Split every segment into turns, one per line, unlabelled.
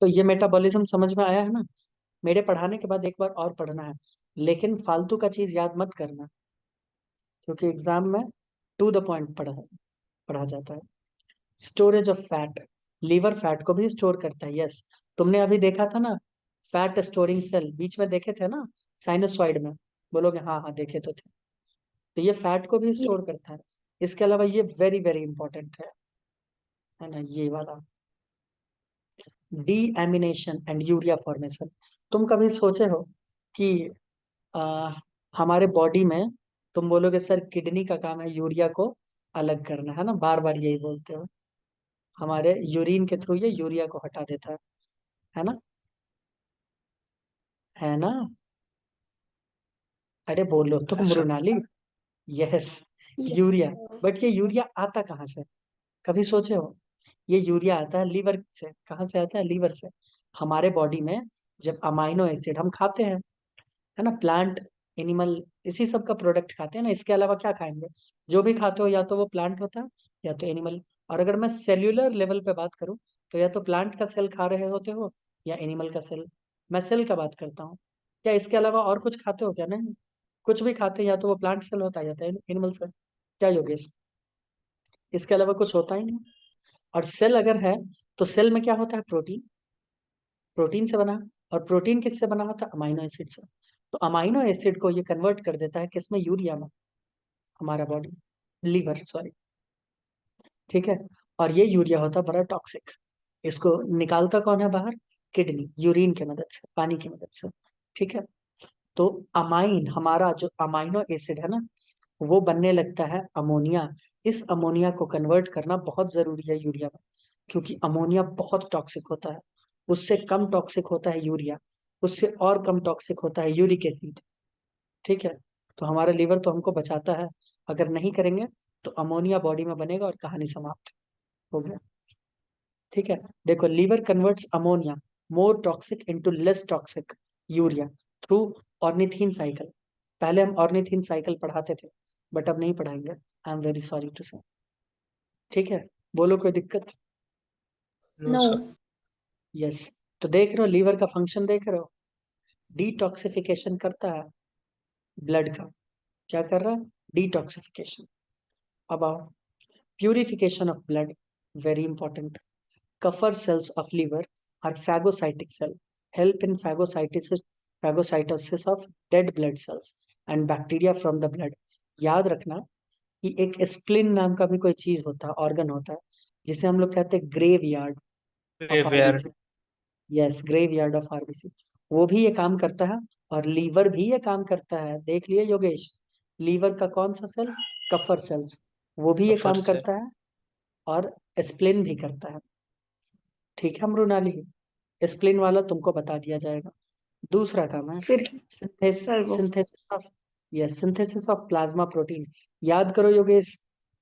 तो ये मेटाबॉलिज्म समझ में आया है ना। मेरे पढ़ाने के बाद एक बार और पढ़ना है, लेकिन फालतू का चीज याद मत करना, क्योंकि एग्जाम में टू द पॉइंट पढ़ा पढ़ा जाता है। Storage of fat, liver fat को भी स्टोर करता है, यस। तुमने अभी देखा था ना, फैट स्टोरिंग सेल बीच में देखे थे ना, साइनोसॉइड में। बोलोगे हाँ हाँ देखे तो थे। तो ये फैट को भी
ये
स्टोर करता है। इसके अलावा ये वेरी वेरी इंपॉर्टेंट है ना, ये वाला डीएमिनेशन एंड यूरिया फॉर्मेशन। तुम कभी सोचे हो कि आ, हमारे बॉडी में, तुम बोलोगे सर किडनी का काम है यूरिया को अलग करना, है ना, बार बार यही बोलते हो। हमारे यूरिन के थ्रू ये यूरिया को हटा देता है ना, है ना। अरे बोलो तुम
ऐसा
मृणाली। यस,
ये
यूरिया। बट ये यूरिया आता कहाँ से, कभी सोचे हो? ये यूरिया आता है लीवर से। कहाँ से आता है? लीवर से। हमारे बॉडी में जब अमाइनो एसिड हम खाते हैं, है ना, प्लांट, एनिमल, इसी सब का प्रोडक्ट खाते हैं ना, इसके अलावा क्या खाएंगे? जो भी खाते हो या तो वो प्लांट होता है या तो एनिमल। और अगर मैं सेल्यूलर लेवल पे बात करूं, तो या तो प्लांट का सेल खा रहे होते हो या एनिमल का सेल। मैं सेल का बात करता हूँ। क्या इसके अलावा और कुछ खाते हो क्या? नहीं। कुछ भी खाते हैं या तो वो प्लांट सेल होता है या तो एनिमल सेल। क्या योगेश? इसके अलावा कुछ होता ही नहीं। और सेल अगर है, तो सेल में क्या होता है? प्रोटीन। प्रोटीन से बना। और प्रोटीन किससे बना होता है? अमाइनो एसिड से। तो अमाइनो एसिड को ये कन्वर्ट कर देता है किसमें? यूरिया में। हमारा बॉडी, लीवर सॉरी, ठीक है। और ये यूरिया होता है बड़ा टॉक्सिक। इसको निकालता कौन है बाहर? किडनी, यूरिन की मदद से, पानी की मदद से, ठीक है। तो अमाइन, हमारा जो अमाइनो एसिड है ना, वो बनने लगता है अमोनिया। इस अमोनिया को कन्वर्ट करना बहुत जरूरी है यूरिया में, क्योंकि अमोनिया बहुत टॉक्सिक होता है। उससे कम टॉक्सिक होता है यूरिया। उससे और कम टॉक्सिक होता है यूरिक एसिड, ठीक है। तो हमारा लीवर तो हमको बचाता है। अगर नहीं करेंगे तो अमोनिया बॉडी में बनेगा और कहानी समाप्त हो गया, ठीक है। देखो, liver converts ammonia more toxic into less toxic urea through ornithine cycle. पहले हम ऑर्निथीन साइकिल पढ़ाते थे, बट अब नहीं पढ़ाएंगे, I am very sorry to say, ठीक है। बोलो कोई दिक्कत?
No
no.
सर।
यस। तो देख रहे हो लीवर का फंक्शन, देख रहे हो, डिटॉक्सिफिकेशन करता है ब्लड का। क्या कर रहा है? डिटॉक्सिफिकेशन। अब आओ, purification of blood, very important. Kupffer cells of liver are phagocytic cell, help in phagocytosis of dead blood cells and bacteria from the blood. याद रखना कि एक स्प्लिन नाम का भी कोई चीज होता है, ऑर्गन होता है, जिसे हम लोग कहते हैं ग्रेव यार्ड ऑफ
यार।
RBC. Yes, graveyard of RBC. वो भी ये काम करता है, और लीवर भी ये काम करता है। देख लिए योगेश, लीवर का कौन सा सेल? कफर सेल्स, वो भी ये
ऑफर
काम
से।
करता है। और स्प्लिन भी करता है, ठीक है मृणाली। स्प्लिन वाला तुमको बता दिया जाएगा। दूसरा काम है
फिर सर वो
synthesis of, yes, synthesis of plasma protein. याद करो योगेश।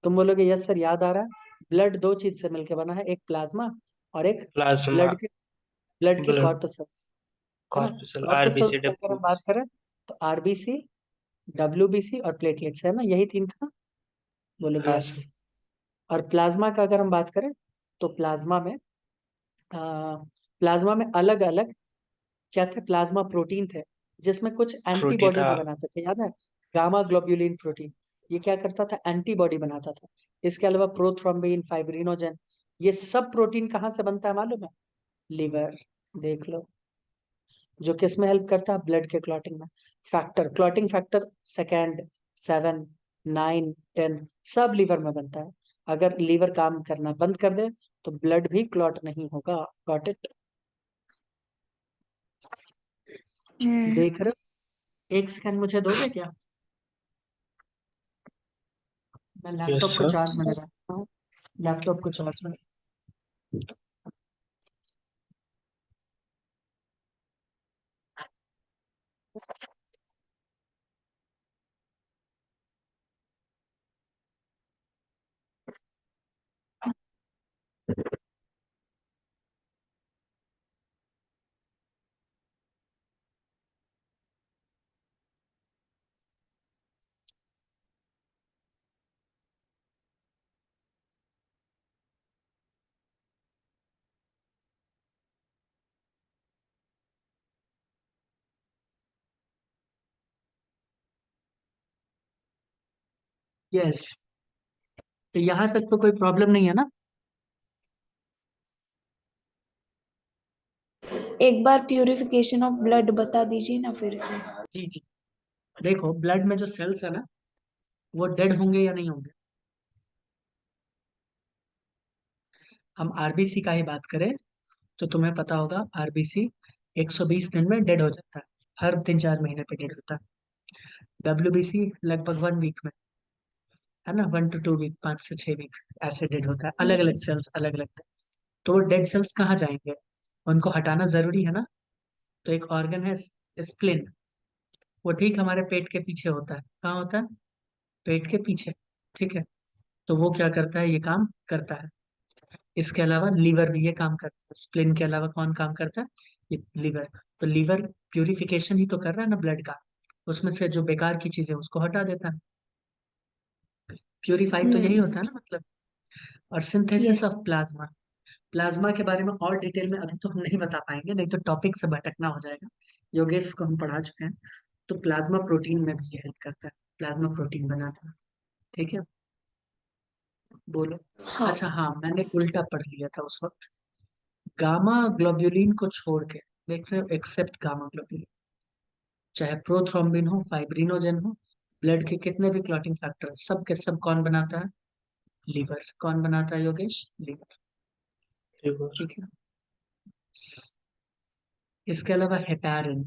तुम बोलोगे यस सर याद आ रहा है। ब्लड दो चीज से मिलकर बना है, एक प्लाज्मा और एक
प्लाज्मा।
ब्लड के
ब्लड।
कॉर्पसल्स, है ना।
कॉर्पसल,
कॉर्पसल्स
आरबीसी,
की अगर हम
डब्ल्यूबीसी।
बात करें, तो आरबीसी, डब्ल्यूबीसी और प्लेटलेट्स, है ना, यही तीन था। बोलोगे
हाँ
यस।
सर।
और प्लाज्मा का अगर हम बात करें, तो प्लाज्मा में अलग अलग क्या थे? प्लाज्मा प्रोटीन थे, जिसमें कुछ
प्रोटीन,
एंटीबॉडी भी
हाँ।
बनाते थे, याद है? Gamma globulin protein. ये क्या करता था? एंटीबॉडी बनाता था। इसके अलावा प्रोथ्रोम्बिन, फाइब्रिनोजन, ये सब प्रोटीन कहाँ से बनता है मालूम है? लिवर। देख लो, जो किस में हेल्प करता है? ब्लड के क्लॉटिंग में। फैक्टर, क्लॉटिंग फैक्टर सेकेंड, 7, 9, 10, सब लीवर में बनता है। अगर लीवर काम करना बंद कर दे, तो ब्लड भी क्लॉट नहीं होगा। Got it?
हम्म
देख रहे हो? एक सेकंड मुझे दोगे क्या? मैं
यस
लैपटॉप को
सर।
चार्ज में लगाता हूँ। लैपटॉप को चार्ज में। यस। तो यहाँ तक तो कोई प्रॉब्लम नहीं है ना?
एक बार प्यूरिफिकेशन ऑफ ब्लड बता दीजिए ना फिर से।
जी जी। देखो, ब्लड में जो सेल्स है ना, वो डेड होंगे या नहीं होंगे? हम आरबीसी का ही बात करें तो तुम्हें पता होगा, आरबीसी 120 दिन में डेड हो जाता है। हर 3-4 महीने पे डेड होता है। डब्ल्यूबीसी लगभग 1 वीक में, है ना, 1 to 2 वीक, 5 से 6 वीक ऐसे डेड होता है। अलग अलग सेल्स अलग अलग। तो वो डेड सेल्स कहाँ जाएंगे? उनको हटाना जरूरी है ना। तो एक ऑर्गन है स्प्लिन, वो ठीक हमारे पेट के पीछे होता है। कहाँ होता है? पेट के पीछे। ठीक है। तो वो क्या करता है? ये काम करता है। इसके अलावा लीवर भी ये काम करता है। स्प्लिन के अलावा कौन काम करता है? ये लीवर। तो लीवर प्यूरिफिकेशन ही तो कर रहा है ना ब्लड का। उसमें से जो बेकार की चीजें उसको हटा देता है। प्यूरिफाई तो यही होता है ना मतलब। और synthesis
yes.
Of plasma. Plasma के बारे में और डिटेल में अभी तो हम नहीं बता पाएंगे, नहीं तो टॉपिक से भटकना हो जाएगा। योगेश को हम पढ़ा चुके हैं। तो प्लाज्मा प्रोटीन में भी ये हेल्प करता है। प्लाज्मा प्रोटीन बनाता है। ठीक है। बोलो।
हाँ।
अच्छा हाँ, मैंने उल्टा पढ़ लिया था उस वक्त। गामा ग्लोब्यूलिन को छोड़ के, देख रहे हो, एक्सेप्ट गामा ग्लोब्यूलिन, चाहे प्रोथ्रोम्बिन हो, फाइब्रिनोजेन हो, ब्लड के कितने भी क्लॉटिंग फैक्टर, सब के सब कौन बनाता है? लीवर। कौन बनाता है योगेश? लीवर।
लिवर।
ठीक है। इसके अलावा हेपारिन।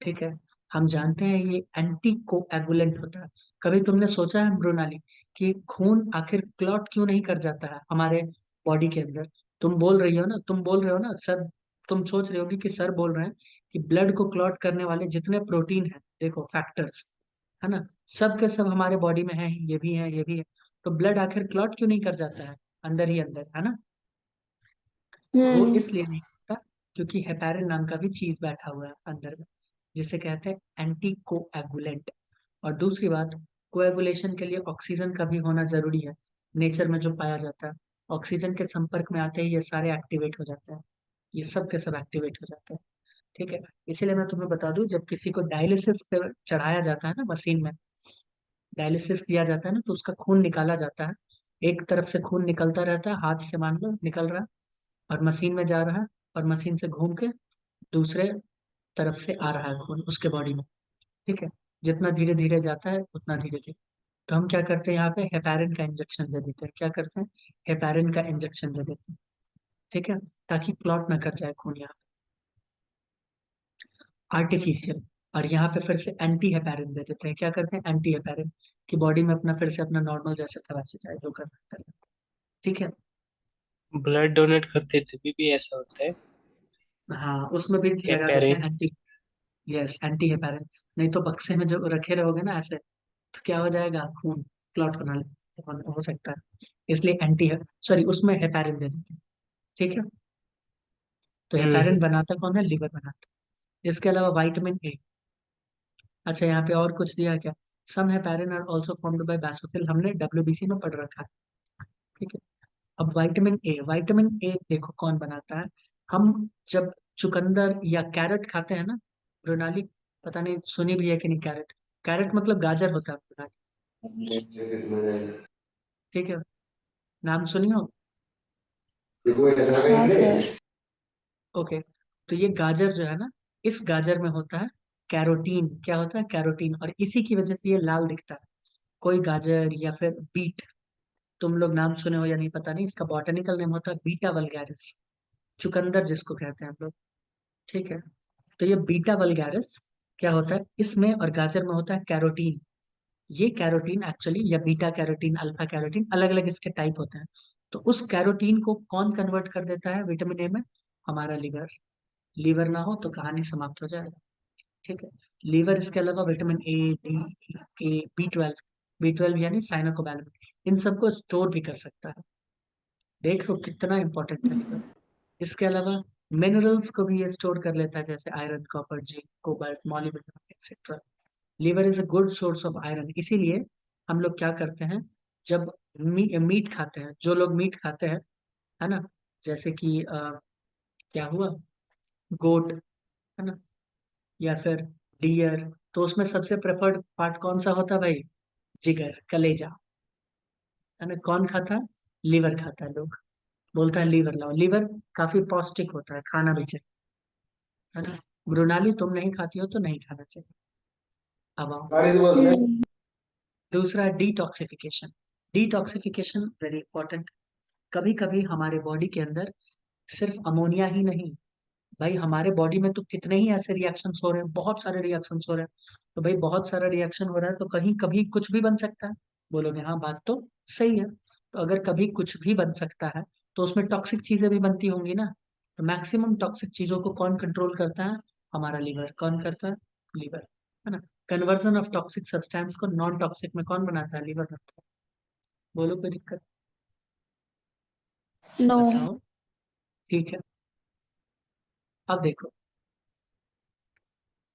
ठीक है। हम जानते हैं ये एंटी कोएगुलेंट होता है। कभी तुमने सोचा है मृणाली कि खून आखिर क्लॉट क्यों नहीं कर जाता है हमारे बॉडी के अंदर? तुम बोल रहे हो ना सर, तुम सोच रहे होगी कि सर बोल रहे हैं कि ब्लड को क्लॉट करने वाले जितने प्रोटीन हैं, देखो फैक्टर्स, है ना, सब के सब हमारे बॉडी में है ही, ये भी है, ये भी है। तो ब्लड आखिर क्लॉट क्यों नहीं कर जाता है अंदर ही अंदर, है ना? वो
हम्म।
इसलिए नहीं होता क्योंकि हेपारिन नाम का भी चीज बैठा हुआ है अंदर में, जिसे कहते हैं एंटी कोएगुलेंट। और दूसरी बात, कोएगुलेशन के लिए ऑक्सीजन का भी होना जरूरी है। नेचर में जो पाया जाता है, ऑक्सीजन के संपर्क में आते ही ये सारे एक्टिवेट हो जाते हैं। ये सब के सब एक्टिवेट हो जाते हैं। ठीक है। इसीलिए मैं तुम्हें बता दूं, जब किसी को डायलिसिस पे चढ़ाया जाता है ना, मशीन में डायलिसिस किया जाता है ना, तो उसका खून निकाला जाता है। एक तरफ से खून निकलता रहता है, हाथ से मान लो निकल रहा है, और मशीन में जा रहा है, और मशीन से घूम के दूसरे तरफ से आ रहा है खून उसके बॉडी में। ठीक है। जितना धीरे धीरे जाता है उतना धीरे धीरे। तो हम क्या करते हैं यहाँ पे? हेपारिन का इंजेक्शन दे देते हैं। क्या करते हैं? हेपारिन का इंजेक्शन दे देते हैं। ठीक है। ताकि क्लॉट ना कर जाए खून यहाँ पे, आर्टिफिशियल। और यहाँ पे फिर से एंटी हेपारिन दे देते हैं। क्या करते हैं? एंटी हेपारिन, कि बॉडी में अपना फिर से अपना नॉर्मल जैसे था वैसे जाए, जो करना है करें। ठीक है।
ब्लड डोनेट करते तभी भी ऐसा होता है?
हाँ, उसमें भी लगा देते
हेपेरिन।
हैं एंटी। Yes, anti heparin. नहीं तो बक्से में जो रखे रहोगे ना ऐसे, तो क्या हो जाएगा? खून क्लॉट बना ले, हो सकता है। इसलिए एंटी है, सॉरी, उसमें हेपारिन दे देते हैं। ठीक है। तो हेपारिन
हम्म।
बनाता कौन है? लीवर बनाता है। इसके अलावा विटामिन ए। अच्छा, यहाँ पे और कुछ दिया क्या? Some heparin are also formed by basophil, हमने डब्ल्यूबीसी में पढ़ रखा है। ठीक है। अब विटामिन ए देखो कौन बनाता है। हम जब चुकंदर या कैरेट खाते हैं ना, मृणाली, पता नहीं सुनी भी है कि नहीं, कैरेट, कैरेट मतलब गाजर होता है मृणाली। ठीक है। नाम सुनी हो?
हाँ सर।
ओके। तो ये गाजर जो है ना, इस गाजर में होता है कैरोटीन। क्या होता है? कैरोटीन। और इसी की वजह से ये लाल दिखता है। कोई गाजर या फिर बीट, तुम लोग नाम सुने हो या नहीं पता नहीं, इसका बॉटनिकल नेम होता है बीटा वल्गैरिस, चुकंदर जिसको कहते हैं हम लोग। ठीक है। तो ये बीटा वल्गैरिस क्या होता है? इसमें और गाजर में होता है कैरोटीन। ये कैरोटीन एक्चुअली, या बीटा कैरोटीन, अल्फा कैरोटीन, अलग अलग इसके टाइप होते हैं। तो उस कैरोटीन को कौन कन्वर्ट कर देता है विटामिन ए में? हमारा लीवर। लीवर ना हो तो कहानी समाप्त हो जाएगा। ठीक है। लीवर, इसके अलावा विटामिन ए, डी, के, बी ट्वेल्व यानी साइनोकोबैलेमिन, इन सबको स्टोर भी कर सकता है। देख लो कितना इंपॉर्टेंट है इसका। इसके अलावा मिनरल्स को भी ये स्टोर कर लेता है, जैसे iron, copper, zinc, cobalt, molybdenum etcetera. Liver is a good source of iron. इसीलिए हम लोग क्या करते हैं, जब मीट खाते हैं, जो लोग मीट खाते हैं, है ना, जैसे कि क्या हुआ, गोट, है ना, या फिर डियर, तो उसमें सबसे प्रेफर्ड पार्ट कौन सा होता है भाई? जिगर, कलेजा, है ना। कौन खाता है? लीवर खाता है। लोग बोलता है लीवर लाओ। लीवर काफी पौष्टिक होता है, खाना भी चाहिए, है ना। मृणाली, तुम नहीं खाती हो तो नहीं खाना चाहिए। अब आओ, दूसरा डिटॉक्सिफिकेशन। Detoxification very important. कभी कभी हमारे बॉडी के अंदर सिर्फ अमोनिया ही नहीं, भाई हमारे बॉडी में तो कितने ही ऐसे रिएक्शंस हो रहे हैं, बहुत सारे रिएक्शंस हो रहे हैं। तो भाई बहुत सारा रिएक्शन हो रहा है तो कहीं कभी कुछ भी बन सकता है। बोलोगे हाँ, बात तो सही है। तो अगर कभी कुछ भी बन सकता है तो उसमें टॉक्सिक चीजें भी बनती होंगी ना। तो मैक्सिमम टॉक्सिक चीजों को कौन कंट्रोल करता है? हमारा लीवर। कौन करता है? लीवर, है ना। कन्वर्जन ऑफ टॉक्सिक सब्सटेंस को नॉन टॉक्सिक में कौन बनाता है? लीवर बनाता है। बोलो, कोई दिक्कत?
नो।
बताओ। ठीक है। अब देखो,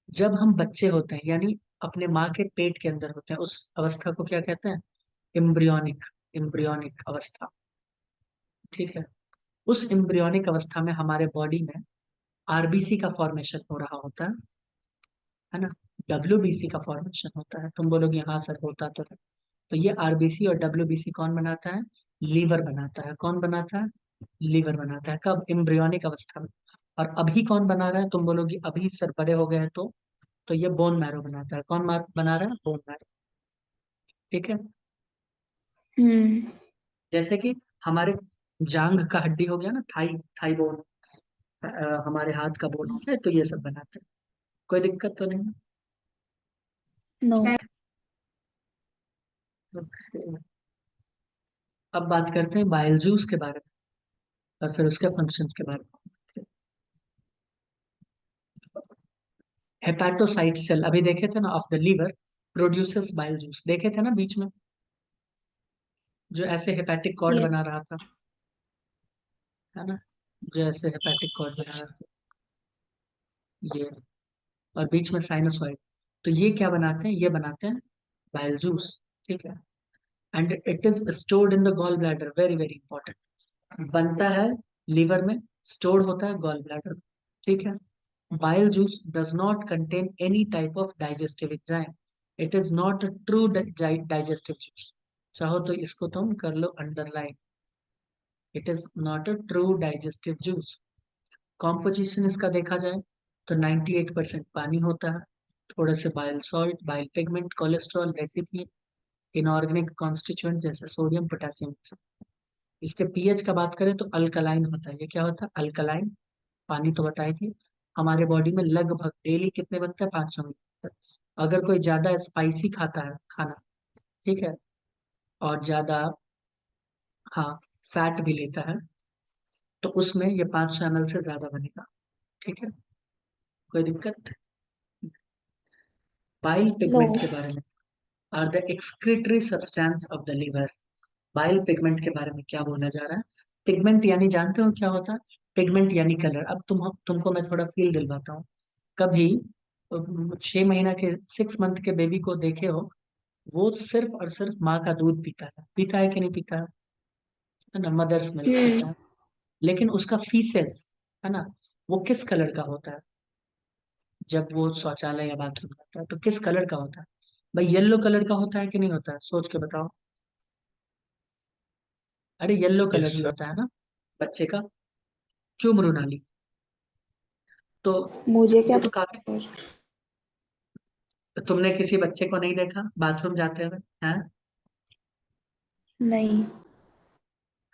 जब हम बच्चे होते हैं यानी अपने माँ के पेट के अंदर होते हैं, उस अवस्था को क्या कहते हैं? एम्ब्रियोनिक। एम्ब्रियोनिक अवस्था, ठीक है। उस एम्ब्रियोनिक अवस्था में हमारे बॉडी में आरबीसी का फॉर्मेशन हो रहा होता है ना। डब्ल्यूबीसी का फॉर्मेशन होता है। तुम बोलोगे हाँ सर होता तो है। तो ये आरबीसी और डब्ल्यूबीसी कौन बनाता है? लीवर बनाता है। कौन बनाता है? लीवर बनाता है। कब? एम्ब्रियोनिक अवस्था में। और अभी कौन बना रहा है? तुम बोलोगे अभी सर बड़े हो गए हैं तो ये बोन मैरो बनाता है। कौन बना रहा है? बोन मैरो, ठीक है।
हम्म।
जैसे कि हमारे जांग का हड्डी हो गया ना, थाई, थाई बोन, हमारे हाथ का बोन हो गया, तो ये सब बनाते हैं। कोई दिक्कत तो नहीं है?
नो।
ठीक है। Okay. अब बात करते हैं बाइल जूस के बारे में और फिर उसके फंक्शंस के बारे में। हेपाटोसाइट सेल अभी देखे थे ना, of the liver produces bile juice, देखे थे ना बीच में, जो ऐसे हेपेटिक कॉर्ड
ये
बना रहा था, है ना। जो ऐसे हेपेटिक कॉर्ड बना रहा था, ये, और बीच में साइनोसॉइड। तो ये क्या बनाते हैं? ये बनाते हैं बाइल जूस, ठीक है। And it is stored in the gall bladder, very very important. बनता है लीवर में, स्टोर होता है गॉल ब्लैडर में, ठीक है। Bile juice does not contain any type of digestive enzyme. It is not a true digestive juice. चाहो तो इसको तुम कर लो underline. It is not a true digestive juice. Composition इसका देखा जाए तो 98% पानी होता है, थोड़े से bile salt, bile pigment, cholesterol, recipient, inorganic constituent जैसे सोडियम, पोटेशियम। इसके पीएच का बात करें तो अल्कलाइन होता है। ये क्या होता है? अल्कलाइन। पानी तो बताई थी। हमारे बॉडी में लगभग डेली कितने बनते हैं? 500 मिलीलीटर। अगर कोई ज्यादा स्पाइसी खाता है खाना, ठीक है, और ज्यादा, हाँ, फैट भी लेता है, तो उसमें ये 500 ml से ज्यादा बनेगा, ठीक है। कोई दिक्कत? Bile
no.
पिगमेंट के बारे में, are the excretory substance of the liver. Bile pigment के बारे में क्या बोला जा रहा है? पिगमेंट यानी जानते हो क्या होता है? पिगमेंट यानी कलर। अब तुमको मैं थोड़ा फील दिलवाता हूँ। कभी 6 महीना के, 6 मंथ के बेबी को देखे हो, वो सिर्फ और सिर्फ माँ का दूध पीता है, पीता है कि नहीं पीता है ना, मदर्स मिल्क पीता है। लेकिन उसका फीसेस, है ना, वो किस कलर का होता है? जब वो शौचालय या बाथरूम जाता है तो किस कलर का होता है? भाई येलो कलर का होता है कि नहीं होता है? सोच के बताओ। अरे yellow colour
yes
he
sir.
होता है ना बच्चे का। क्यों मृणाली? तो
मुझे क्या
ये तो
पता
काफी,
सर।
तुमने किसी बच्चे को नहीं देखा बाथरूम जाते हुए, हैं?
नहीं।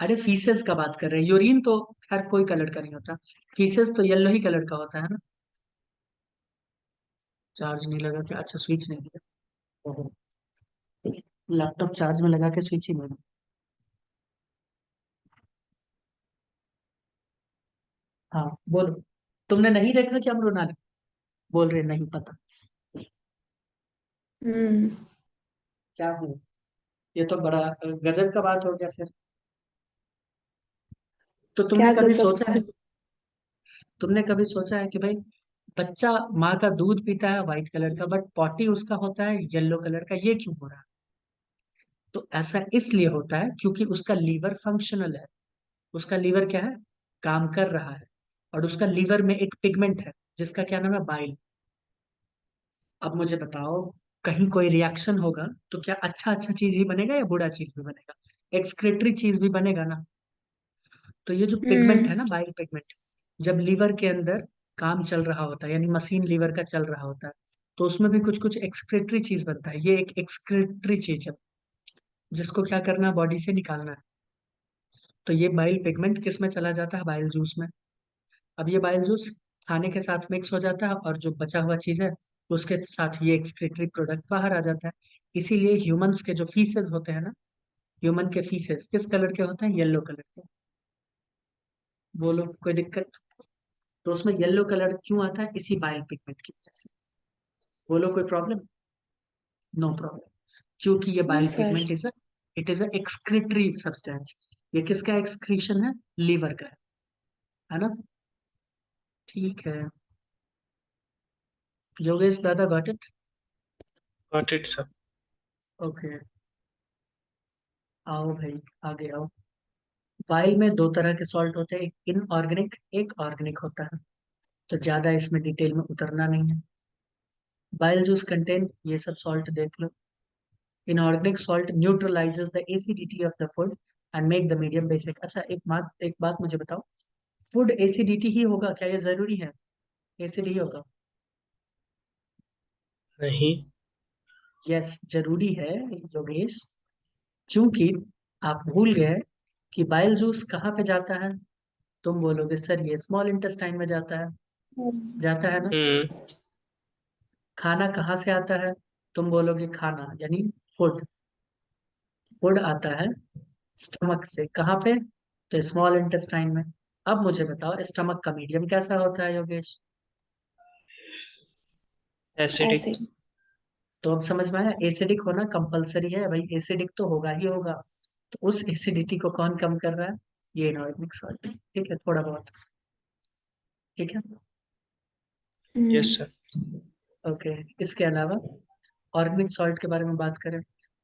अरे फीसेस का बात कर रहे हैं, यूरिन तो खैर कोई कलर का नहीं होता, फीसेस तो येलो ही कलर का होता है ना। चार्ज नहीं लगा क्या? अच्छा, स्विच नहीं दिया। ओहो, लैपटॉप चार्ज में लगा के स्विच ही नहीं लगा। हाँ, बोलो। तुमने नहीं देखा क्या मृणाली? बोल रहे नहीं पता।
हम्म।
क्या हो? ये तो बड़ा गजब का बात हो गया फिर। तो तुमने
क्या
कभी
गजब
सोचा है,
का।
तुमने कभी सोचा है कि भाई बच्चा माँ का दूध पीता है व्हाइट कलर का, बट पॉटी उसका होता है येलो कलर का, ये क्यों हो रहा है? तो ऐसा इसलिए होता है क्योंकि उसका लीवर फंक्शनल है। उसका लीवर क्या है? काम कर रहा है। और उसका लीवर में एक पिगमेंट है जिसका क्या नाम है? बाइल। अब मुझे बताओ, कहीं कोई रिएक्शन होगा तो क्या अच्छा अच्छा चीज ही बनेगा या बुरा चीज भी बनेगा? एक्सक्रेटरी चीज भी बनेगा ना। तो ये जो पिगमेंट है ना, बाइल पिगमेंट, जब लीवर के अंदर काम चल रहा होता है, यानी मशीन लीवर का चल रहा होता है, तो उसमें भी कुछ कुछ एक्सक्रेटरी चीज बनता है। ये एक एक्सक्रेटरी चीज है जिसको क्या करना है, बॉडी से निकालना है। तो ये बाइल पिगमेंट किस में चला जाता है? बाइल जूस में। अब ये बाइल जूस खाने के साथ मिक्स हो जाता है और जो बचा हुआ चीज है उसके साथ ये एक्सक्रीटरी प्रोडक्ट बाहर आ जाता है। इसीलिए ह्यूमंस के जो फीसेस होते हैं ना, ह्यूमन के फीसेस किस कलर के होते हैं? येलो कलर के। बोलो कोई दिक्कत? तो उसमें येलो कलर क्यों आता है? इसी बाइल पिगमेंट की वजह से। बोलो कोई प्रॉब्लम? No problem. क्योंकि ये
no
bile
sir.
Pigment it is a excretory substance. ये किसका एक्सक्रीशन है? लीवर का है ना? ठीक है। योगेश दादा got it?
Got it sir.
Okay, आओ भाई, आगे आओ। बाइल में दो तरह के सॉल्ट होते हैं, एक इनऑर्गेनिक, एक ऑर्गेनिक होता है। तो ज्यादा इसमें डिटेल में उतरना नहीं है। बाइल जूस कंटेन ये सब सॉल्ट देख लो। Inorganic salt neutralizes the acidity of the food and make the medium basic. अच्छा, एक बात मुझे बताओ, फूड एसिडिटी ही होगा क्या? ये जरूरी है एसिड ही होगा?
नहीं।
यस, जरूरी है योगेश। क्योंकि आप भूल गए कि बाइल जूस कहाँ पे जाता है? तुम बोलोगे सर ये स्मॉल इंटेस्टाइन में जाता है। जाता है ना?
हम्म।
खाना कहाँ से आता है? तुम बोलोगे खाना यानी फूड। फूड आता है स्टमक से। कहाँ पे? तो स्मॉल इंटेस्टाइन में। अब मुझे बताओ, स्टमक का मीडियम कैसा होता है योगेश?
एसिडिक।
एसिड।
तो अब समझ में आया, एसिडिक होना कंपलसरी है भाई, एसिडिक तो होगा ही होगा। तो उस एसिडिटी को कौन कम कर रहा है? ये इनऑर्गेनिक सॉल्ट। ठीक है, थोड़ा बहुत। ठीक है।
Yes sir.
ओके। इसके अलावा ऑर्गेनिक सॉल्ट के बारे में बात करें,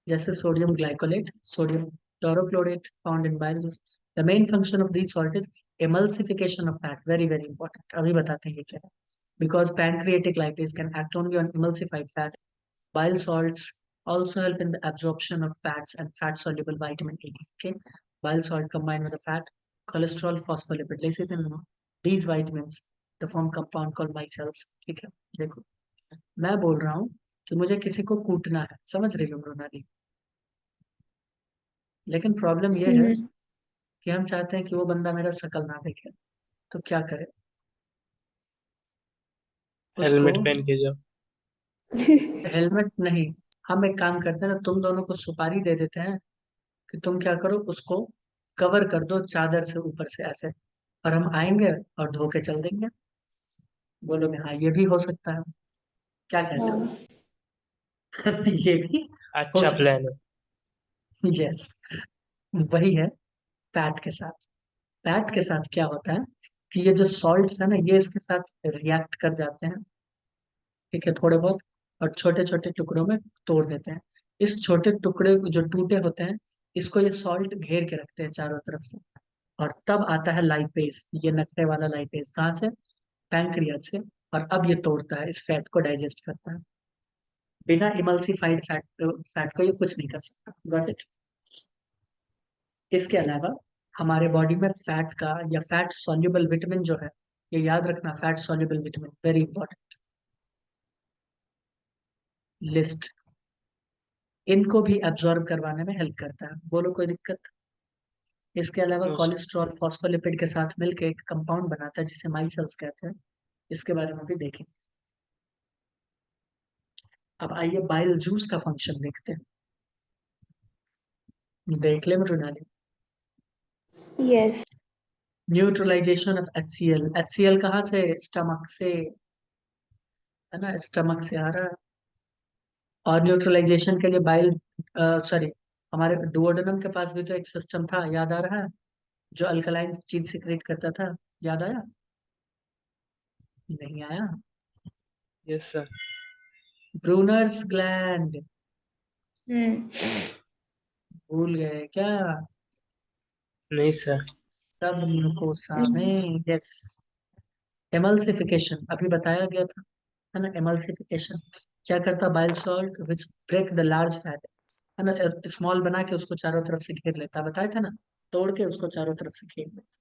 जैसे sodium glycolate, sodium taurocholate found in bile juice. The main function of this salt is emulsification of fat. Very very important, अभी बताते हैं ये क्या है। Because pancreatic lipase can act only on emulsified fat, bile salts also help in the absorption of fats and fat soluble vitamin A. Okay, bile salt combined with the fat, cholesterol, phospholipid, lecithin, these vitamins to form compound called micelles. ठीक है, देखो, मैं बोल रहा हूँ कि मुझे किसी को कूटना है, समझ रही हो मृणाली? लेकिन प्रॉब्लम ये है कि हम चाहते हैं कि वो बंदा मेरा शक्ल ना देखे। तो क्या करें उसको?
हेलमेट पहन के जाओ।
हेलमेट नहीं, हम एक काम करते हैं ना, तुम दोनों को सुपारी दे देते हैं कि तुम क्या करो, उसको कवर कर दो चादर से ऊपर से ऐसे, और हम आएंगे और धो के चल देंगे। बोलोगे हाँ ये भी हो सकता है, क्या कहते हो?
हाँ।
ये भी हो
अच्छा
सकता
प्लान है।
है। यस, वही है। फैट के साथ, फैट के साथ क्या होता है कि ये जो सॉल्ट्स है ना, ये इसके साथ रिएक्ट कर जाते हैं। ठीक है, थोड़े बहुत, और छोटे छोटे टुकड़ों में तोड़ देते हैं। इस छोटे टुकड़े जो टूटे होते हैं, इसको ये सॉल्ट घेर के रखते हैं चारों तरफ से। और तब आता है लाइपेज, ये नकटे वाला लाइपेज कहाँ से? पैंक्रियाज से। और अब ये तोड़ता है, इस फैट को डाइजेस्ट करता है। बिना इमल्सिफाइड फैट फैट को ये कुछ नहीं कर सकता। Got it? इसके अलावा हमारे बॉडी में फैट का या फैट सॉल्युबल विटामिन जो है, ये याद रखना, fat soluble vitamin very important list, इनको भी एब्जॉर्ब करवाने में हेल्प करता है। बोलो कोई दिक्कत? इसके अलावा
नो सर।
कोलेस्ट्रॉल फॉस्फोलिपिड के साथ मिलकर एक कंपाउंड बनाता है जिसे माइसेल्स कहते हैं। इसके बारे में भी देखें। अब आइए बाइल जूस का फंक्शन देखते हैं। देख ले Mrinali.
Yes.
Neutralisation of HCl। HCl कहाँ से? स्टमक से, है ना? स्टमक से आ रहा है। और न्यूट्रलाइजेशन के लिए बाइल, सॉरी, हमारे डुओडेनम के पास भी तो एक सिस्टम था, याद आ रहा है? जो अल्कलाइन चीज सिक्रेट करता था, याद आया? नहीं आया?
Yes sir.
ब्रूनर्स ग्लैंड,
हम्म।
भूल गए क्या?
नहीं सर।
सब मुकोसा में। यस, एमल्सिफिकेशन अभी बताया गया था, है ना? एमल्सिफिकेशन, क्या करता है bile salt which break the large fat, है ना, स्मॉल बना के उसको चारों तरफ से घेर लेता है, बताया था ना, तोड़ के उसको चारों तरफ से घेर लेता।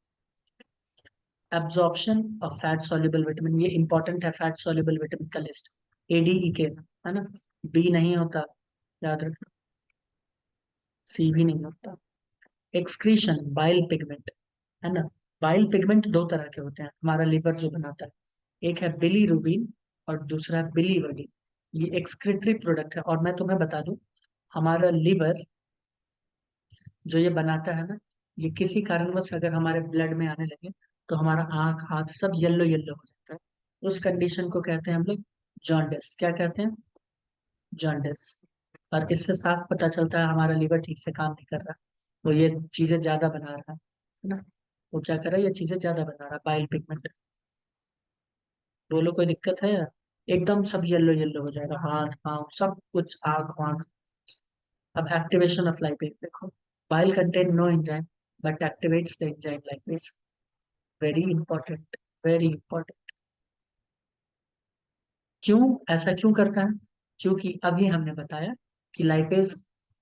Absorption of fat soluble vitamin, ये इंपॉर्टेंट है फैट सॉल्युबल विटामिन का लिस्ट, ADE के, है ना, बी नहीं होता, याद रखना, सी भी नहीं होता। एक्सक्रीशन बाइल पिगमेंट, है ना, बाइल पिगमेंट दो तरह के होते हैं हमारा लीवर जो बनाता है, एक है बिलीरुबिन और दूसरा है बिलीवर्डिन, ये एक्सक्रीटरी प्रोडक्ट है। और मैं तुम्हें बता दूं, हमारा लीवर जो ये बनाता है ना, ये किसी कारणवश अगर हमारे ब्लड में आने लगे तो हमारा आंख हाथ सब येलो येलो हो जाता है, उस कंडीशन को कहते हैं हम लोग जॉन्डिस। क्या कहते हैं? जॉन्डिस। और इससे साफ पता चलता है हमारा लीवर ठीक से काम नहीं कर रहा, वो ये चीजें ज्यादा बना रहा है ना, वो क्या कर रहा है, ये चीजें ज्यादा बना रहा है, बाइल पिगमेंट। बोलो कोई दिक्कत है? एकदम सब येलो येलो हो जाएगा, हाथ पाँव सब कुछ, आंख वाँख। अब एक्टिवेशन ऑफ लाइपेज देखो, bile contain no enzyme but activates the enzyme lipase, very important, very important. क्यों ऐसा क्यों करता है? क्योंकि अभी हमने बताया कि लाइपेज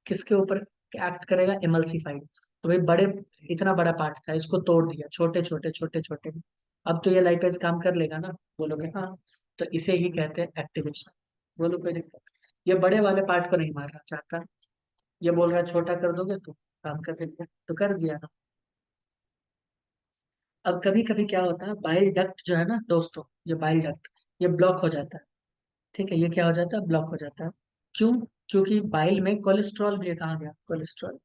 किसके ऊपर एक्ट करेगा, एमल्सिफाइड। तो भाई बड़े, इतना बड़ा पार्ट था, इसको तोड़ दिया छोटे छोटे छोटे छोटे में। अब तो ये लाइपेज काम कर लेगा ना, बोलोगे हाँ, तो इसे ही कहते हैं एक्टिवेशन। बोलो कोई दिक्कत? ये बड़े वाले पार्ट को नहीं मारना चाहता, ये बोल रहा है छोटा कर दोगे तो काम कर देंगे, तो कर दिया ना। अब कभी कभी क्या होता है, बाइल डक्ट जो है ना दोस्तों, ये बाइल डक्ट ये ब्लॉक हो जाता है, ठीक है, ये क्या हो जाता है, ब्लॉक हो जाता है। क्यों? क्योंकि बाइल में कोलेस्ट्रॉल भी है, कहाँ गया कोलेस्ट्रॉल,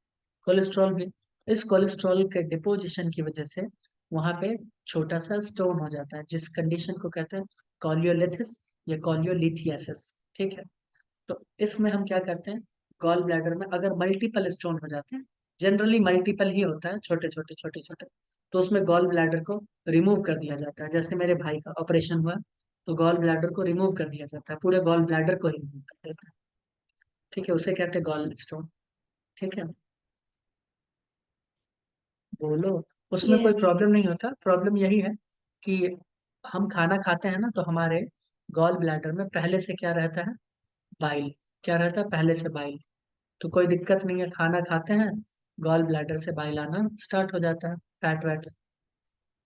कोलेस्ट्रॉल भी, इस कोलेस्ट्रॉल के डिपोजिशन की वजह से वहां पे छोटा सा स्टोन हो जाता है, जिस कंडीशन को कहते हैं कॉलियोलिथिस या कॉलियोलिथियासिस, ठीक है। तो इसमें हम क्या करते हैं, गॉल ब्लैडर में अगर मल्टीपल स्टोन हो जाते हैं, जनरली मल्टीपल ही होता है, छोटे छोटे छोटे छोटे, तो उसमें गॉल ब्लैडर को रिमूव कर दिया जाता है। जैसे मेरे भाई का ऑपरेशन हुआ तो गॉल ब्लैडर को रिमूव कर दिया जाता है, पूरे गॉल ब्लैडर को ही रिमूव कर देता है, ठीक है, उसे कहते हैं गॉल स्टोन, ठीक है। बोलो, उसमें
ये
कोई प्रॉब्लम नहीं होता, प्रॉब्लम यही है कि हम खाना खाते हैं ना, तो हमारे गॉल ब्लैडर में पहले से क्या रहता है, बाइल, क्या रहता है पहले से, बाइल। तो कोई दिक्कत नहीं है, खाना खाते हैं गॉल ब्लैडर से बाइल आना स्टार्ट हो जाता है, फैट वैट।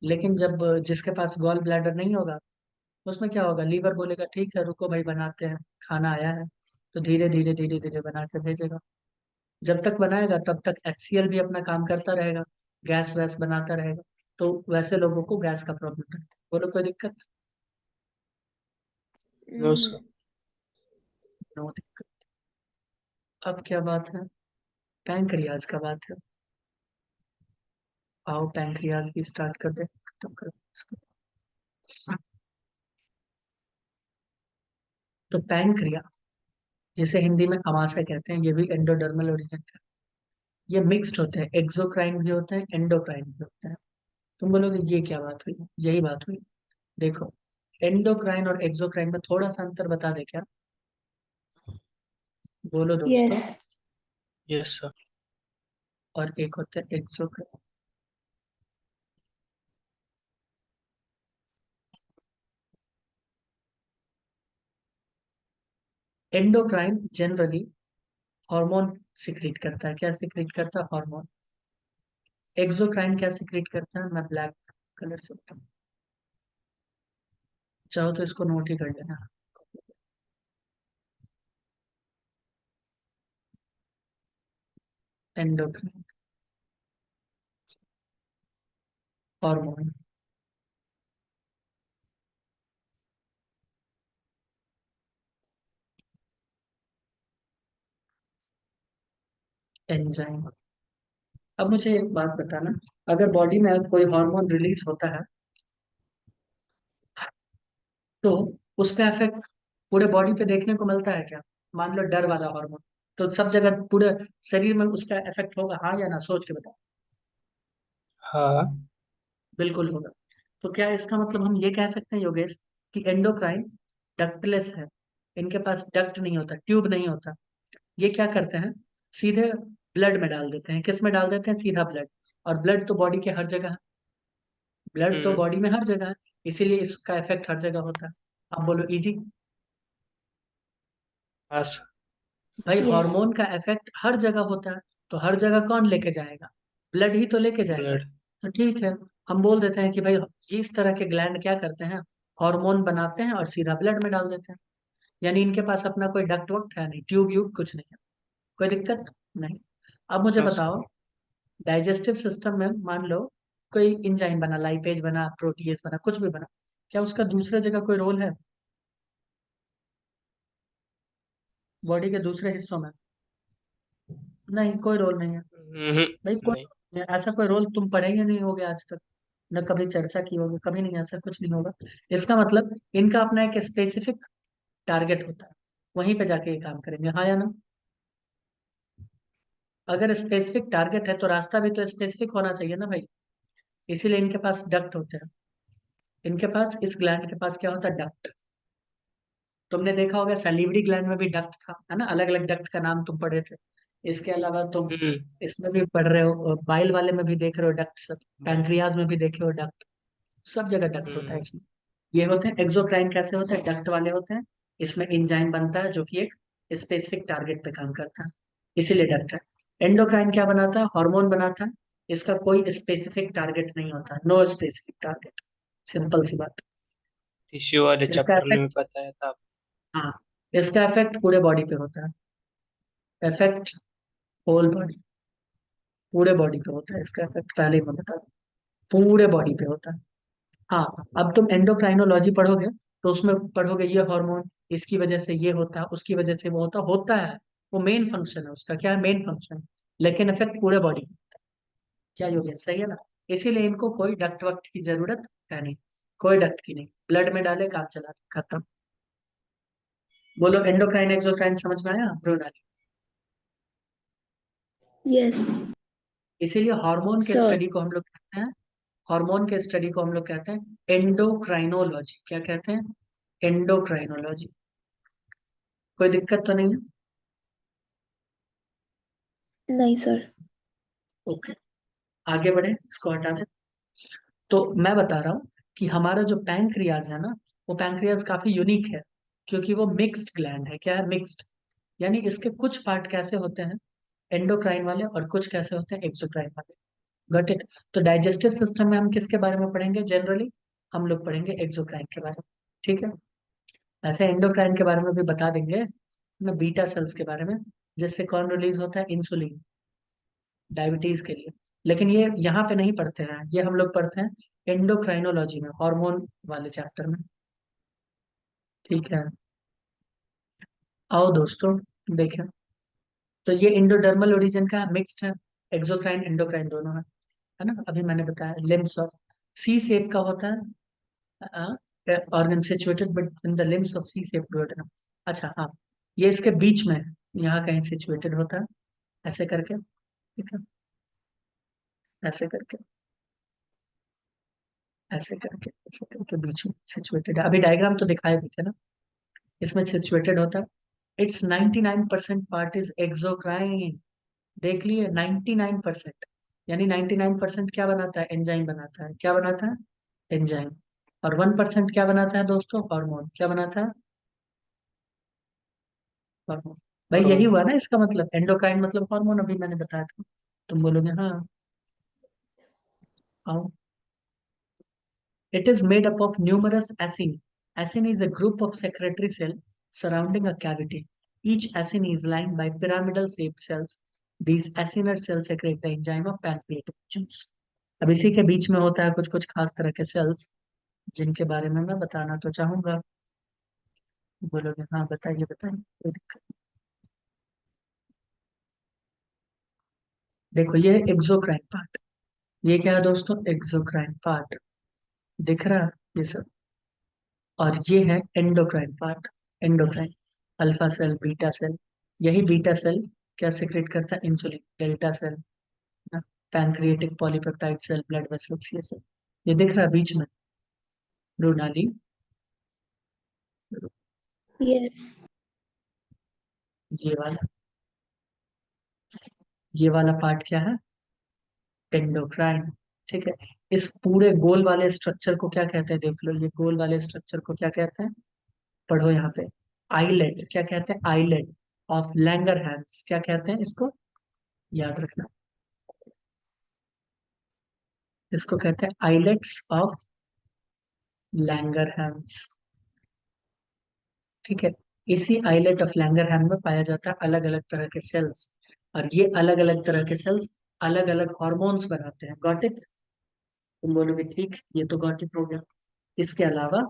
लेकिन जब जिसके पास गॉल ब्लैडर नहीं होगा, उसमें क्या होगा, लीवर बोलेगा ठीक है रुको भाई बनाते हैं, खाना आया है, तो धीरे धीरे धीरे धीरे बना के भेजेगा। जब तक बनाएगा तब तक HCl भी अपना काम करता रहेगा, गैस वैस बनाता रहेगा, तो वैसे लोगों को गैस का प्रॉब्लम रहता है। बोलो कोई दिक्कत?
No sir.
नो दिक्कत। अब क्या बात है, पैंक्रियाज का बात है, आओ पैंक्रियाज भी स्टार्ट कर दे, खत्म कर दे इसको। तो पैंक्रिया, जिसे हिंदी में अमाशय कहते हैं, ये भी एंडोडर्मल ओरिजिन का, ये मिक्स्ड होते हैं, एक्सोक्राइन भी होते हैं एंडोक्राइन भी होते हैं। तुम बोलोगे ये क्या बात हुई, यही बात हुई। देखो, एंडोक्राइन और एक्सोक्राइन में थोड़ा सा अंतर बता दे क्या, बोलो
यस
दोस्तों।
Yes sir.
और एक होता है exocrine. Endocrine generally hormone secrete करता है, क्या सिक्रीट करता है, हार्मोन। एक्सोक्राइन क्या सिक्रीट करता है, मैं ब्लैक कलर से बताऊं, चाहो तो इसको नोट ही कर लेना। Endocrine hormone, enzyme. अब मुझे एक बात बताना, अगर बॉडी में कोई हार्मोन रिलीज होता है तो उसका इफेक्ट पूरे बॉडी पे देखने को मिलता है क्या? मान लो डर वाला हार्मोन, तो सब जगह पूरे शरीर में उसका इफेक्ट होगा, हाँ या ना, सोच के बताओ।
हाँ।
बिल्कुल होगा। तो क्या इसका मतलब हम ये कह सकते हैं योगेश कि एंडोक्राइन डक्टलेस है, इनके पास डक्ट नहीं होता, ट्यूब नहीं होता, ये क्या करते हैं, सीधे ब्लड में डाल देते हैं, किस में डाल देते हैं, सीधा ब्लड। और ब्लड तो बॉडी के हर जगह है, ब्लड तो
हम्म।
बॉडी में हर जगह है, इसीलिए इसका इफेक्ट हर जगह होता है। अब बोलो इजी,
हाँ सर।
भाई
यस।
हार्मोन का इफेक्ट हर जगह होता है, तो हर जगह कौन लेके जाएगा? ब्लड ही तो लेके जाएगा।
ब्लड।
तो ठीक है, हम बोल देते हैं कि भाई ये इस तरह के ग्लैंड क्या करते हैं, हार्मोन बनाते हैं और सीधा ब्लड में डाल देते हैं। यानी इनके पास अपना कोई डक्ट वक्ट है नहीं, ट्यूब व्यूब कुछ नहीं है, कोई दिक्कत नहीं। अब मुझे
हाँ सर।
बताओ, डाइजेस्टिव सिस्टम में मान लो कोई इंजाइम बना, लाइपेज बना, प्रोटीएज बना, कुछ भी बना, क्या उसका दूसरे जगह कोई रोल है बॉडी के दूसरे हिस्सों में? नहीं, कोई रोल नहीं है। भाई कोई
नहीं।
नहीं, ऐसा कोई रोल तुम पढ़े ही नहीं होगे आज तक, न कभी चर्चा की होगी, कभी नहीं, ऐसा कुछ नहीं होगा। इसका मतलब इनका अपना एक स्पेसिफिक टारगेट होता है, वहीं पे जाके ये काम करेंगे, हाँ या ना? अगर स्पेसिफिक टारगेट है तो रास्ता भी तो स्पेसिफिक होना चाहिए ना भाई। इसीलिए इनके पास डक्ट होते हैं। इनके पास, इस ग्लैंड के पास क्या होता है, डक्ट। तुमने देखा होगा सैलिवरी ग्लैंड में भी डक्ट था, है ना, अलग अलग डक्ट का नाम तुम पढ़े थे। इसके अलावा तुम
हम्म।
इसमें भी पढ़ रहे हो, बाइल वाले में भी देख रहे हो डक्ट सब, पैंक्रियाज में भी देखे हो डक्ट, सब जगह डक्ट होता है
हम्म।
इसमें। ये होते हैं एक्सोक्राइन, कैसे होते हैं, डक्ट वाले होते हैं। इसमें इंजाइम बनता है जो कि एक स्पेसिफिक टारगेट पे काम करता है, इसीलिए डक्ट है। एंडोक्राइन क्या बनाता है, हार्मोन बनाता है। इसका कोई स्पेसिफिक टारगेट नहीं होता, नो स्पेसिफिक टारगेट, सिंपल सी बात।
टिश्यू वाले
इसका
चैप्टर में भी
इफेक्ट,
बताया था।
हाँ, इसका इफेक्ट पूरे बॉडी पे होता है, इफेक्ट होल बॉडी, पूरे बॉडी पे होता है इसका इफेक्ट, पहले ही मैं बता दूं, पूरे बॉडी पे होता है। हाँ, अब तुम एंडोक्राइनोलॉजी पढ़ोगे तो उसमें पढ़ोगे ये हार्मोन इसकी वजह से ये होता है, उसकी वजह से वो होता है। वो मेन फंक्शन है उसका, क्या है मेन फंक्शन, लेकिन इफेक्ट पूरे बॉडी। क्या योगेश, सही है ना? इसीलिए इनको कोई डक्ट वक्ट की जरूरत है नहीं, कोई डक्ट की नहीं, ब्लड में डाले काम चला, खत्म। बोलो एंडोक्राइन एक्सोक्राइन समझ में आया प्रोनाली?
यस
इसीलिए हार्मोन के
सर।
स्टडी को हम लोग कहते हैं, हार्मोन के स्टडी को हम लोग कहते हैं एंडोक्राइनोलॉजी। क्या कहते हैं? एंडोक्राइनोलॉजी। कोई दिक्कत तो नहीं है?
नहीं सर।
ओके, आगे बढ़े, इसको हटा दें। तो मैं बता रहा हूँ कि हमारा जो पैंक्रियाज है ना, वो पैंक्रियाज काफी यूनिक है, क्योंकि वो मिक्स्ड ग्लैंड है। क्या है, मिक्स्ड। यानी इसके कुछ पार्ट कैसे होते हैं, एंडोक्राइन वाले, और कुछ कैसे होते हैं, एक्सोक्राइन वाले। Got it? तो डाइजेस्टिव सिस्टम में हम किसके बारे में पढ़ेंगे जनरली? हम लोग पढ़ेंगे एक्सोक्राइन के बारे में, ठीक है। ऐसे एंडोक्राइन के बारे में भी बता देंगे ना, बीटा सेल्स के बारे में, जिससे कौन रिलीज होता है, इंसुलिन, डायबिटीज के लिए। लेकिन ये यहाँ पे नहीं पढ़ते हैं, ये हम लोग पढ़ते हैं एंडोक्राइनोलॉजी में, हार्मोन वाले चैप्टर में, ठीक है। आओ दोस्तों, देखें, तो ये इंडोडर्मल ओरिजिन का मिक्स्ड है, एक्सोक्राइन एंडोक्राइन दोनों है ना। अभी मैंने बताया लिम्स ऑफ सी शेप का होता है, organ situated but in the limbs of C shape duodenum. अच्छा हाँ, ये इसके बीच में है, यहाँ कहीं सिचुएटेड होता है, ऐसे करके, ठीक है, ऐसे करके, ऐसे करके बीच में सिचुएटेड है। अभी डायग्राम तो दिखाए भी थे ना, इसमें सिचुएटेड होता है। It's 99% part is exocrine. देख लिए, 99%। यानी 99% क्या बनाता है, एंजाइम बनाता है। क्या बनाता है, एंजाइम। और 1% क्या बनाता है दोस्तों, हार्मोन। क्या बनाता है, हार्मोन। भाई यही
हार्मोन।
हुआ ना इसका मतलब, एंडोक्राइन मतलब हार्मोन, अभी मैंने बताया था। तुम बोलोगे हाँ, आओ। It is made up of numerous acini. Acini is a group of secretory cells surrounding a cavity. Each acini is lined by pyramidal shaped cells. These acinar cells secrete the enzyme of pancreatic juice. अब इसी के बीच में होता है कुछ कुछ खास तरह के सेल्स, जिनके बारे में मैं बताना तो चाहूंगा। बोलोगे हाँ, बताइए बताइए, कोई दिक्कत नहीं। देखो ये है एक्सोक्राइन पार्ट, ये क्या है दोस्तों, एक्सोक्राइन पार्ट, दिख रहा है ये सब। और ये है endocrine part, endocrine, alpha cell, beta cell. यही बीटा सेल क्या सिक्रेट करता है, insulin, delta cell, pancreatic polypeptide cell, blood vessels, ये सब। ये दिख रहा है बीच में, प्रोनाली।
यस।
ये वाला, ये वाला पार्ट क्या है, एंडोक्राइन, ठीक है। इस पूरे गोल वाले स्ट्रक्चर को क्या कहते हैं, देख लो, ये गोल वाले स्ट्रक्चर को क्या कहते हैं, पढ़ो यहाँ पे, आईलेट, क्या कहते हैं, आईलेट ऑफ लैंगरहैंस, क्या कहते हैं इसको, याद रखना, इसको कहते हैं आइलेट्स ऑफ लैंगरहैंस। ठीक है। इसी आइलेट ऑफ लैंगरहैंस में पाया जाता है अलग अलग तरह के सेल्स, और ये अलग अलग तरह के सेल्स अलग अलग हॉर्मोन्स बनाते हैं। Got it? तुम बोलोगे ठीक, ये तो गॉट इट हो गया। इसके अलावा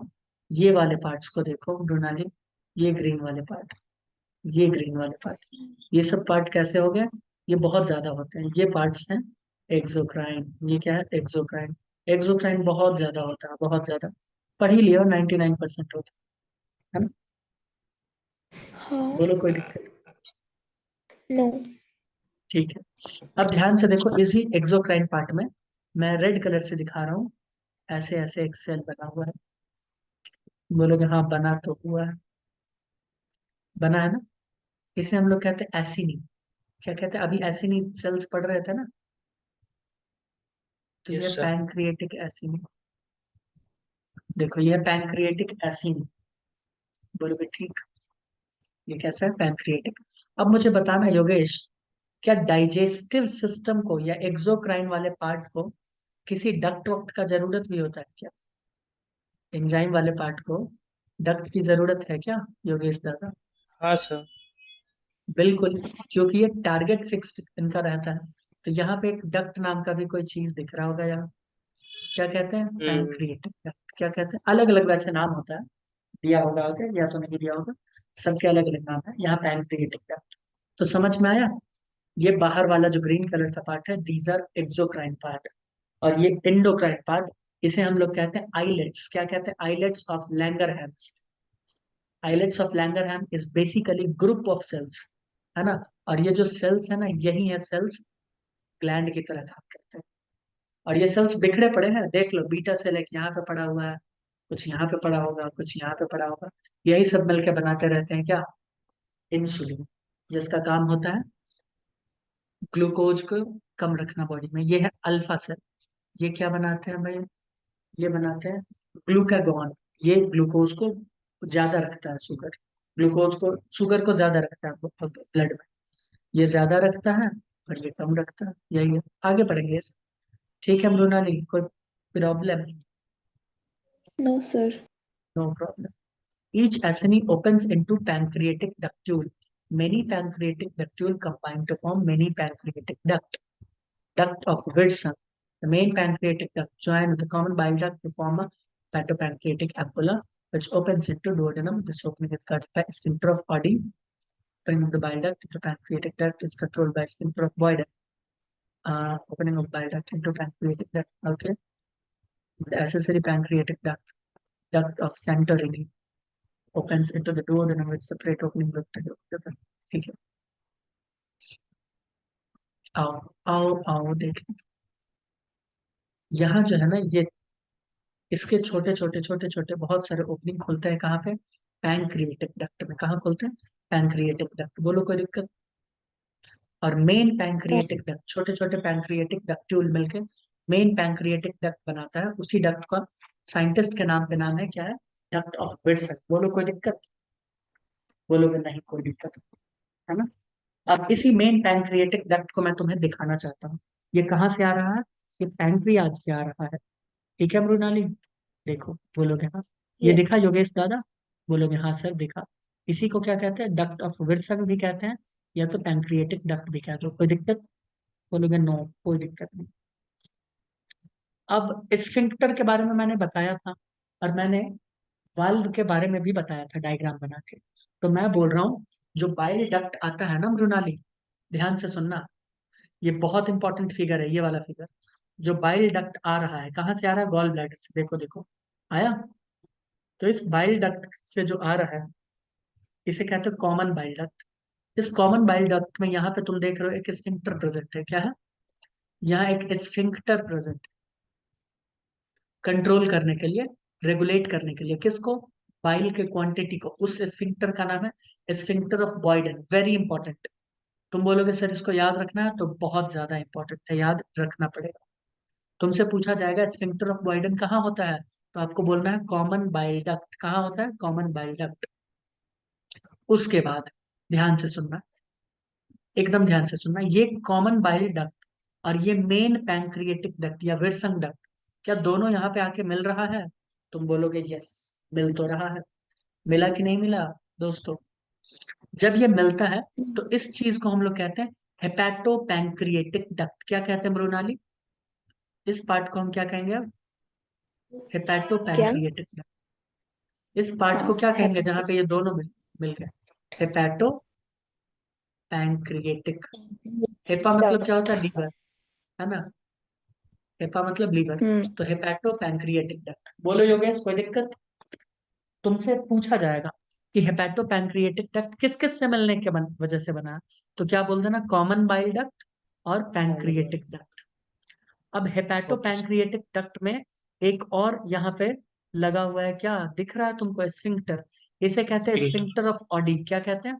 ये वाले पार्ट्स को देखो मृणाली, ये ग्रीन वाले पार्ट, ये ग्रीन वाले पार्ट, ये सब पार्ट कैसे हो गए, ये बहुत ज्यादा होते हैं, ये पार्ट्स हैं एक्सोक्राइन। ये क्या है, एक्सोक्राइन। एक्सोक्राइन बहुत ज्यादा होता है, बहुत ज्यादा, पढ़ ही लियो, 99% होता है ना।
हाँ।
बोलो कोई दिक्कत?
नो।
ठीक है। अब ध्यान से देखो, इसी एक्सोक्राइन पार्ट में मैं रेड कलर से दिखा रहा हूँ, ऐसे ऐसे एक सेल बना हुआ है। बोलोगे हाँ बना तो हुआ है, बना है ना। इसे हम लोग कहते हैं एसिनी। क्या कहते हैं, अभी एसिनी सेल्स पढ़ रहे थे ना, तो ये
यस सर।
पैंक्रिएटिक एसिनी। देखो ये पैंक्रिएटिक एसिनी। बोलोगे ठीक, ये कैसा है, पैंक्रिएटिक। अब मुझे बताना योगेश, क्या डाइजेस्टिव सिस्टम को या एक्सोक्राइन वाले पार्ट को किसी डक्ट वक्ट का जरूरत भी होता है क्या? एंजाइम वाले पार्ट को डक्ट की जरूरत है क्या योगेश दादा?
हाँ सर।
बिल्कुल, क्योंकि ये टारगेट फिक्स्ड इनका रहता है। तो यहाँ पे एक डक्ट नाम का भी कोई चीज दिख रहा होगा यहाँ, क्या कहते हैं,
हम्म।
Pancreatic duct. क्या कहते हैं, अलग अलग वैसे नाम होता है, दिया होगा आगे या तो नहीं दिया होगा, सबके अलग अलग नाम है। यहाँ पैंक्रिएटिक डक्ट, तो समझ में आया। ये बाहर वाला जो ग्रीन कलर का पार्ट है, दीज आर एक्सोक्राइन पार्ट, और ये एंडोक्राइन पार्ट, इसे हम लोग कहते हैं आइलेट्स। क्या कहते हैं, islets of Langerhans. Islets of Langerhans is basically group of cells, है ना। और ये जो सेल्स है ना, यही है सेल्स, ग्लैंड की तरह काम करते हैं। और ये सेल्स बिखरे पड़े हैं, देख लो, बीटा सेल एक यहाँ पे पड़ा हुआ है, कुछ यहाँ पे पड़ा होगा, कुछ यहाँ पे पड़ा होगा, यही सब मिलकर बनाते रहते हैं क्या, इंसुलिन, जिसका काम होता है ग्लूकोज को कम रखना बॉडी में। ये है अल्फा सेल, ये क्या बनाते हैं भाई, ये बनाते हैं ग्लूकागॉन। ये ग्लूकोज को ज्यादा रखता है, शुगर, ग्लूकोज को, शुगर को ज्यादा रखता है ब्लड में, ये ज्यादा रखता है और ये कम रखता है, यही है। आगे बढ़ेंगे इस, ठीक है मृणाली, कोई problem?
No sir.
No problem. Each acini opens into pancreatic ductule. Many pancreatic ductule combine to form many pancreatic duct. Duct of Wilson. The main pancreatic duct join with the common bile duct to form a hepatopancreatic ampulla, which opens into duodenum. This opening is guarded by sphincter of Oddi. Opening of the bile duct into pancreatic duct is controlled by sphincter of Boyden. Opening of bile duct into pancreatic duct. Okay. The accessory pancreatic duct, duct of Santorini, opens into the duodenum with separate opening with the duodenum. ठीक है, आओ आओ आओ देखें, यहाँ जो है ना, ये इसके छोटे छोटे छोटे छोटे बहुत सारे ओपनिंग खुलते हैं, कहाँ पे, पैंक्रिएटिक डक्ट में। कहाँ खुलते हैं, पैंक्रिएटिक डक्ट। बोलो कोई दिक्कत? और मेन
नो।
पैंक्रिएटिक डक्ट, छोटे छोटे पैंक्रिएटिक डक्ट्यूल मिलके मेन पैंक्रिएटिक डक्ट बनाता है। उसी डक्ट का साइंटिस्ट के नाम पे नाम है क्या है, डक्ट ऑफ विल्सन। बोलो कोई दिक्कत? बोलोगे नहीं कोई दिक्कत, है ना। अब इसी मेन पैंक्रिएटिक डक्ट को मैं तुम्हें दिखाना चाहता हूँ, ये कहाँ से आ रहा है, ये पैंक्रियाज से आ रहा है। ठीक है मृणाली, देखो, बोलोगे हाँ, ये
ये
दिखा योगेश दादा? बोलोगे हाँ सर दिखा। इसी को क्या कहते हैं, डक्ट ऑफ विल्सन भी कहते हैं, या तो पैंक्रिएटिक डक्ट भी कहते हो। कोई दिक्कत? बोलोगे नो, कोई दिक्कत नहीं। अब स्फिंक्टर के बारे में मैंने बताया था, और मैंने वाल्व के बारे में भी बताया था डायग्राम बना के। तो मैं बोल रहा हूँ, जो बाइल डक्ट आता है ना मृणाली, ध्यान से सुनना, ये बहुत इंपॉर्टेंट फिगर है, ये वाला फिगर। जो बाइल डक्ट आ रहा है, कहाँ से आ रहा है, गॉल ब्लैडर से, देखो देखो, आया। तो इस बाइल डक्ट से जो आ रहा है, इसे कहते हैं कॉमन बाइल डक्ट। इस कॉमन बाइल डक्ट में यहाँ पे तुम देख रहे हो एक स्फिंक्टर प्रेजेंट है, क्या है, यहाँ एक स्फिंक्टर प्रेजेंट, कंट्रोल करने के लिए, रेगुलेट करने के लिए, किसको, बाइल के क्वांटिटी को। उस स्फिंक्टर का नाम है स्फिंक्टर ऑफ बॉयडन। Very important. तुम बोलोगे सर इसको याद रखना है, तो बहुत ज्यादा इंपॉर्टेंट है, याद रखना पड़ेगा। तुमसे पूछा जाएगा स्फिंक्टर ऑफ बॉयडन कहाँ होता है, तो आपको बोलना है कॉमन बाइल डक्ट। कहाँ होता है, कॉमन बाइल डक्ट। उसके बाद ध्यान से सुनना, एकदम ध्यान से सुनना, ये कॉमन बाइल डक्ट और ये मेन पैंक्रिएटिक डक्ट या विर्सन डक्ट, क्या दोनों यहाँ पे आके मिल रहा है? तुम बोलोगे यस, मिल तो रहा है। मिला कि नहीं मिला दोस्तों? जब ये मिलता है तो इस चीज को हम लोग कहते हैं हेपेटो पैंक्रिएटिक डक्ट। क्या कहते हैं मृणाली? इस पार्ट को हम क्या कहेंगे अब? हेपेटो
क्या?
Pancreatic duct. इस पार्ट
हाँ,
को क्या कहेंगे जहां
हेपेटिक।
पे ये दोनों मिल गए? Hepato pancreatic. हेपा मतलब क्या होता है? लीवर, है ना? हेपा मतलब लीवर।
हम्म।
तो हेपेटो पैंक्रिएटिक डक्ट। बोलो योगेश, कोई दिक्कत? तुमसे पूछा जाएगा कि हेपेटो पैंक्रिएटिक डक्ट किस किस से मिलने के वजह से बना है, तो क्या बोल देना? कॉमन बाइल डक्ट और पैंक्रिएटिक डक्ट। अब हेपेटो पैंक्रिएटिक डक्ट में एक और यहाँ पे लगा हुआ है, क्या दिख रहा है तुमको? स्फिंक्टर। इसे कहते हैं स्फिंक्टर ऑफ ऑडी। क्या कहते हैं?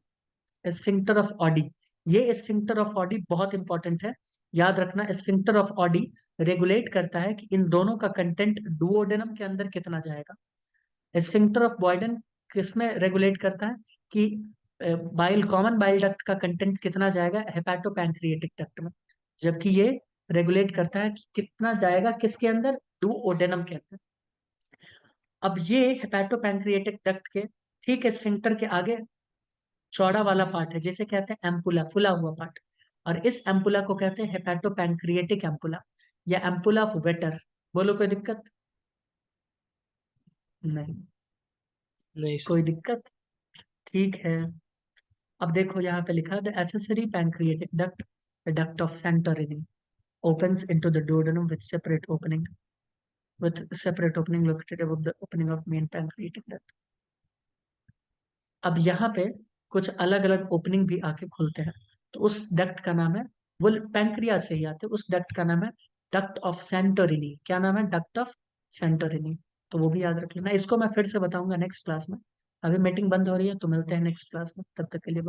Sphincter of Audi. ये स्फिंक्टर ऑफ ऑडी बहुत इंपॉर्टेंट है, याद रखना। स्फिंक्टर ऑफ ऑडी रेगुलेट करता है कि इन दोनों का कंटेंट डुओडेनम के अंदर कितना जाएगा। स्फिंक्टर ऑफ बॉयडन किसमें रेगुलेट करता है कि बाइल, कॉमन बाइल डक्ट का कंटेंट कितना जाएगा हेपेटो पैंक्रिएटिक डक्ट में, जबकि ये रेगुलेट करता है कि कितना जाएगा किसके अंदर? डुओडेनम के अंदर। अब ये हेपेटो पैंक्रिएटिक डक्ट के ठीक स्फिंक्टर के आगे चौड़ा वाला पार्ट है जिसे कहते हैं एम्पुला, फुला हुआ पार्ट। और इस एम्पुला को कहते हैं हेपेटो पैंक्रिएटिक एम्पुला या एम्पुला ऑफ वेटर। बोलो, कोई दिक्कत? नहीं,
नहीं
कोई
सर।
दिक्कत? ठीक है। अब देखो यहाँ पे लिखा है the accessory pancreatic duct, the duct of Santorini, opens into the duodenum with separate opening located above the opening of main pancreatic duct. अब यहाँ पे कुछ अलग अलग ओपनिंग भी आके खुलते हैं, तो उस डक्ट का नाम है, वो पैंक्रिया से ही आते हैं, उस डक्ट का नाम है डक्ट ऑफ सेंटोरिनी। क्या नाम है? Duct of Santorini. तो वो भी याद रख लेना। इसको मैं फिर से बताऊंगा नेक्स्ट क्लास में। अभी मीटिंग बंद हो रही है, तो मिलते हैं नेक्स्ट क्लास में। तब तक के लिए बाय।